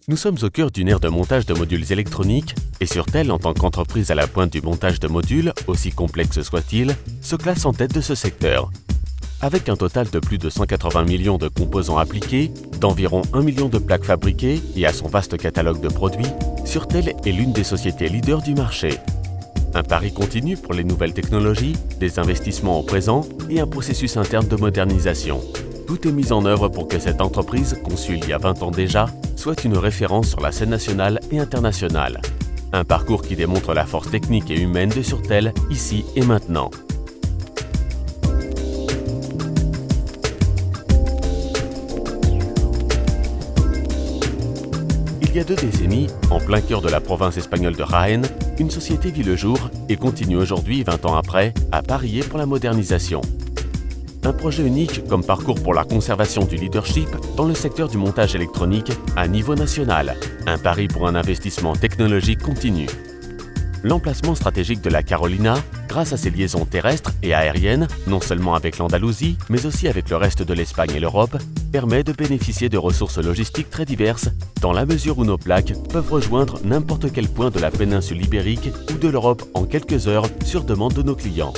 Nous sommes au cœur d'une ère de montage de modules électroniques et Surtel, en tant qu'entreprise à la pointe du montage de modules, aussi complexe soit-il, se classe en tête de ce secteur. Avec un total de plus de 180 millions de composants appliqués, d'environ 1 million de plaques fabriquées et à son vaste catalogue de produits, Surtel est l'une des sociétés leaders du marché. Un pari continu pour les nouvelles technologies, des investissements au présent et un processus interne de modernisation. Tout est mis en œuvre pour que cette entreprise, conçue il y a 20 ans déjà, soit une référence sur la scène nationale et internationale. Un parcours qui démontre la force technique et humaine de Surtel, ici et maintenant. Il y a 2 décennies, en plein cœur de la province espagnole de Jaén, une société vit le jour et continue aujourd'hui, 20 ans après, à parier pour la modernisation. Un projet unique comme parcours pour la conservation du leadership dans le secteur du montage électronique à niveau national. Un pari pour un investissement technologique continu. L'emplacement stratégique de la Carolina, grâce à ses liaisons terrestres et aériennes, non seulement avec l'Andalousie, mais aussi avec le reste de l'Espagne et l'Europe, permet de bénéficier de ressources logistiques très diverses, dans la mesure où nos plaques peuvent rejoindre n'importe quel point de la péninsule ibérique ou de l'Europe en quelques heures sur demande de nos clients.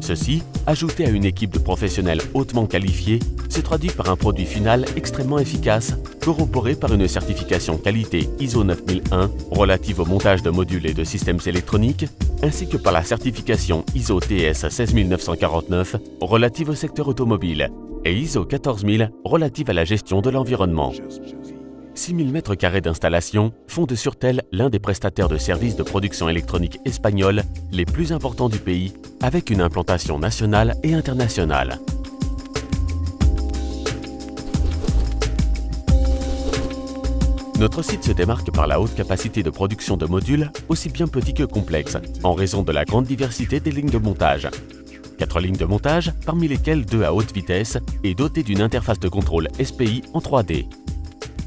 Ceci, ajouté à une équipe de professionnels hautement qualifiés, se traduit par un produit final extrêmement efficace, corroboré par une certification qualité ISO 9001 relative au montage de modules et de systèmes électroniques, ainsi que par la certification ISO TS 16949 relative au secteur automobile et ISO 14000 relative à la gestion de l'environnement. 6000 m² d'installation font de Surtel l'un des prestataires de services de production électronique espagnole les plus importants du pays, avec une implantation nationale et internationale. Notre site se démarque par la haute capacité de production de modules, aussi bien petits que complexes, en raison de la grande diversité des lignes de montage. 4 lignes de montage, parmi lesquelles 2 à haute vitesse et dotées d'une interface de contrôle SPI en 3D.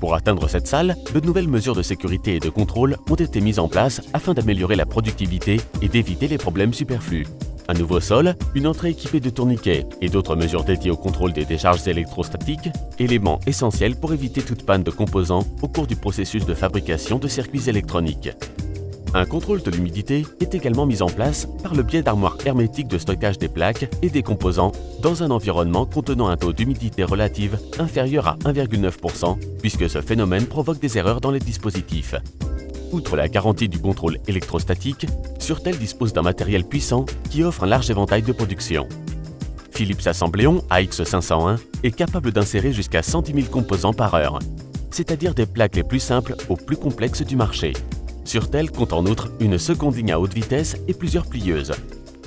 Pour atteindre cette salle, de nouvelles mesures de sécurité et de contrôle ont été mises en place afin d'améliorer la productivité et d'éviter les problèmes superflus. Un nouveau sol, une entrée équipée de tourniquets et d'autres mesures dédiées au contrôle des décharges électrostatiques, éléments essentiels pour éviter toute panne de composants au cours du processus de fabrication de circuits électroniques. Un contrôle de l'humidité est également mis en place par le biais d'armoires hermétiques de stockage des plaques et des composants dans un environnement contenant un taux d'humidité relative inférieur à 1,9% puisque ce phénomène provoque des erreurs dans les dispositifs. Outre la garantie du contrôle électrostatique, Surtel dispose d'un matériel puissant qui offre un large éventail de production. Philips Assembléon AX501 est capable d'insérer jusqu'à 110 000 composants par heure, c'est-à-dire des plaques les plus simples aux plus complexes du marché. Surtel compte en outre une seconde ligne à haute vitesse et plusieurs plieuses.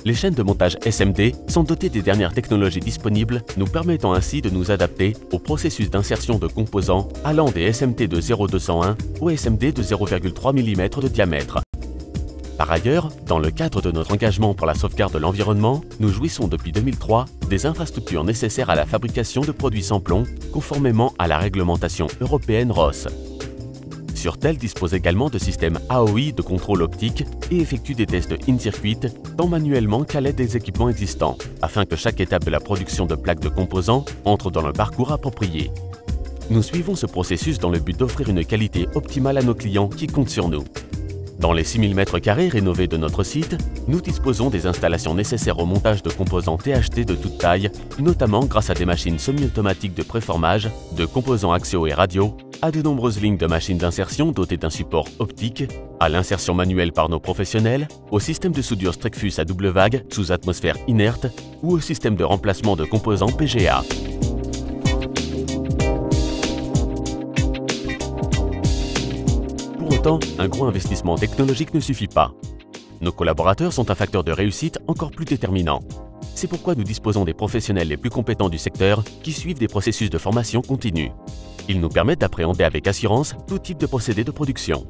Les chaînes de montage SMD sont dotées des dernières technologies disponibles, nous permettant ainsi de nous adapter au processus d'insertion de composants allant des SMT de 0,201 au SMD de 0,3 mm de diamètre. Par ailleurs, dans le cadre de notre engagement pour la sauvegarde de l'environnement, nous jouissons depuis 2003 des infrastructures nécessaires à la fabrication de produits sans plomb, conformément à la réglementation européenne RoHS. Surtel dispose également de systèmes AOI de contrôle optique et effectue des tests in-circuit tant manuellement qu'à l'aide des équipements existants, afin que chaque étape de la production de plaques de composants entre dans le parcours approprié. Nous suivons ce processus dans le but d'offrir une qualité optimale à nos clients qui comptent sur nous. Dans les 6000 m² rénovés de notre site, nous disposons des installations nécessaires au montage de composants THT de toute taille, notamment grâce à des machines semi-automatiques de préformage, de composants axiaux et radio, à de nombreuses lignes de machines d'insertion dotées d'un support optique, à l'insertion manuelle par nos professionnels, au système de soudure Stricfus à double vague sous atmosphère inerte ou au système de remplacement de composants PGA. Pour autant, un gros investissement technologique ne suffit pas. Nos collaborateurs sont un facteur de réussite encore plus déterminant. C'est pourquoi nous disposons des professionnels les plus compétents du secteur qui suivent des processus de formation continue. Ils nous permettent d'appréhender avec assurance tout type de procédé de production.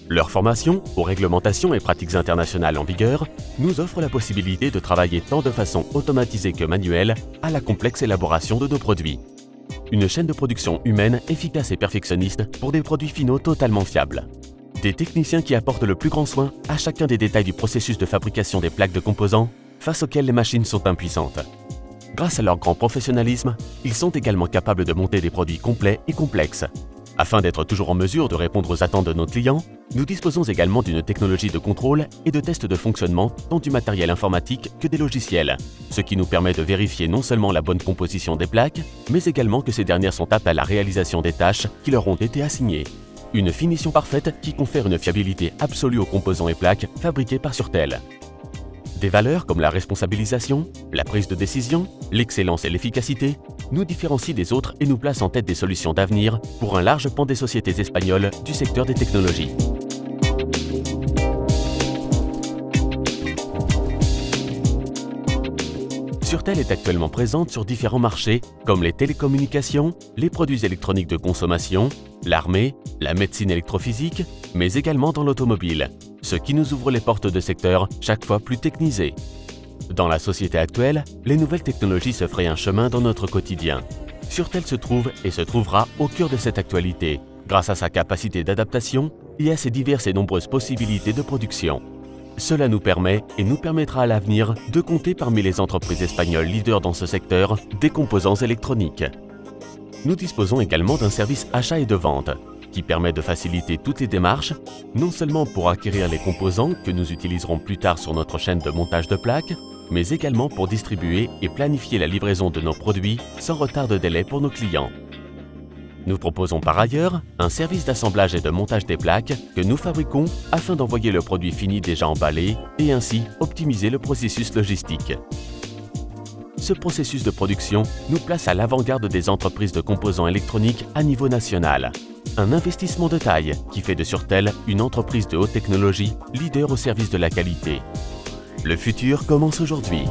Leur formation aux réglementations et pratiques internationales en vigueur nous offre la possibilité de travailler tant de façon automatisée que manuelle à la complexe élaboration de nos produits. Une chaîne de production humaine, efficace et perfectionniste pour des produits finaux totalement fiables. Des techniciens qui apportent le plus grand soin à chacun des détails du processus de fabrication des plaques de composants face auxquelles les machines sont impuissantes. Grâce à leur grand professionnalisme, ils sont également capables de monter des produits complets et complexes. Afin d'être toujours en mesure de répondre aux attentes de nos clients, nous disposons également d'une technologie de contrôle et de test de fonctionnement tant du matériel informatique que des logiciels, ce qui nous permet de vérifier non seulement la bonne composition des plaques, mais également que ces dernières sont aptes à la réalisation des tâches qui leur ont été assignées. Une finition parfaite qui confère une fiabilité absolue aux composants et plaques fabriqués par Surtel. Des valeurs comme la responsabilisation, la prise de décision, l'excellence et l'efficacité nous différencient des autres et nous placent en tête des solutions d'avenir pour un large pan des sociétés espagnoles du secteur des technologies. Surtel est actuellement présente sur différents marchés comme les télécommunications, les produits électroniques de consommation, l'armée, la médecine électrophysique, mais également dans l'automobile, ce qui nous ouvre les portes de secteurs chaque fois plus technisés. Dans la société actuelle, les nouvelles technologies se frayent un chemin dans notre quotidien. Surtel se trouve et se trouvera au cœur de cette actualité, grâce à sa capacité d'adaptation et à ses diverses et nombreuses possibilités de production. Cela nous permet et nous permettra à l'avenir de compter parmi les entreprises espagnoles leaders dans ce secteur des composants électroniques. Nous disposons également d'un service achat et de vente qui permet de faciliter toutes les démarches, non seulement pour acquérir les composants que nous utiliserons plus tard sur notre chaîne de montage de plaques, mais également pour distribuer et planifier la livraison de nos produits sans retard de délai pour nos clients. Nous proposons par ailleurs un service d'assemblage et de montage des plaques que nous fabriquons afin d'envoyer le produit fini déjà emballé et ainsi optimiser le processus logistique. Ce processus de production nous place à l'avant-garde des entreprises de composants électroniques à niveau national. Un investissement de taille qui fait de Surtel une entreprise de haute technologie leader au service de la qualité. Le futur commence aujourd'hui.